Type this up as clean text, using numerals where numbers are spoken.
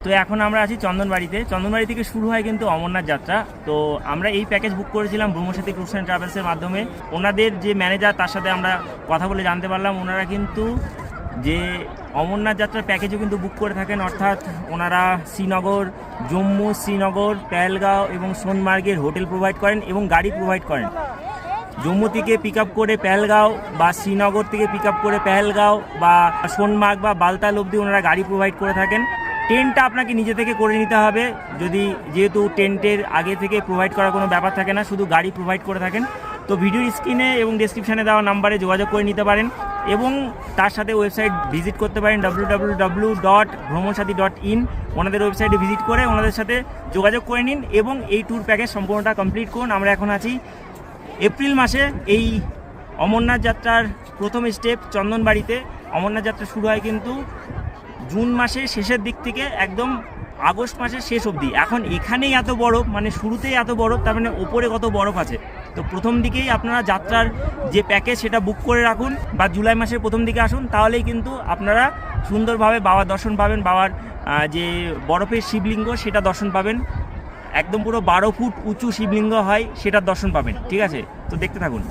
তো এখন আমরা আছি চন্দনবাড়িতে। চন্দনবাড়ি থেকে শুরু হয় কিন্তু অমরনাথ যাত্রা। তো আমরা এই প্যাকেজ বুক করেছিলাম ব্রহ্মসাথী ট্যুরস অ্যান্ড ট্রাভেলসের মাধ্যমে। ওনাদের যে ম্যানেজার, তার সাথে আমরা কথা বলে জানতে পারলাম ওনারা কিন্তু যে অমরনাথ যাত্রার প্যাকেজও কিন্তু বুক করে থাকেন, অর্থাৎ ওনারা শ্রীনগর, জম্মু, শ্রীনগর, পেহেলগাঁও এবং সোনমার্গের হোটেল প্রোভাইড করেন এবং গাড়ি প্রোভাইড করেন। জম্মু থেকে পিক আপ করে পেহেলগাঁও বা শ্রীনগর থেকে পিক আপ করে পেহেলগাঁও বা সোনমার্গ বা বালতাল অবধি ওনারা গাড়ি প্রোভাইড করে থাকেন। টেন্টটা আপনাকে নিজে থেকে করে নিতে হবে, যেহেতু টেন্টের আগে থেকে প্রোভাইড করার কোনো ব্যাপার থাকে না, শুধু গাড়ি প্রোভাইড করে থাকেন। তো ভিডিওর স্ক্রিনে এবং ডেসক্রিপশানে দেওয়া নাম্বারে যোগাযোগ করে নিতে পারেন এবং তার সাথে ওয়েবসাইট ভিজিট করতে পারেন www.ভ্রমণসাথী.in। ওনাদের ওয়েবসাইটে ভিজিট করে ওনাদের সাথে যোগাযোগ করে নিন এবং এই ট্যুর প্যাকেজ সম্পূর্ণটা কমপ্লিট করুন। আমরা এখন আছি এপ্রিল মাসে এই অমরনাথ যাত্রার প্রথম স্টেপ চন্দনবাড়িতে। অমরনাথ যাত্রা শুরু হয় কিন্তু জুন মাসের শেষের দিক থেকে একদম আগস্ট মাসের শেষ অবধি। এখন এখানেই এত বরফ, মানে শুরুতেই এত বরফ, তার মানে ওপরে কত বরফ আছে। তো প্রথম দিকেই আপনারা যাত্রার যে প্যাকেজ সেটা বুক করে রাখুন বা জুলাই মাসের প্রথম দিকে আসুন, তাহলেই কিন্তু আপনারা সুন্দরভাবে বাবার দর্শন পাবেন। বাবার যে বরফের শিবলিঙ্গ সেটা দর্শন পাবেন, একদম পুরো 12 ফুট উঁচু শিবলিঙ্গ হয়, সেটার দর্শন পাবেন। ঠিক আছে, তো দেখতে থাকুন।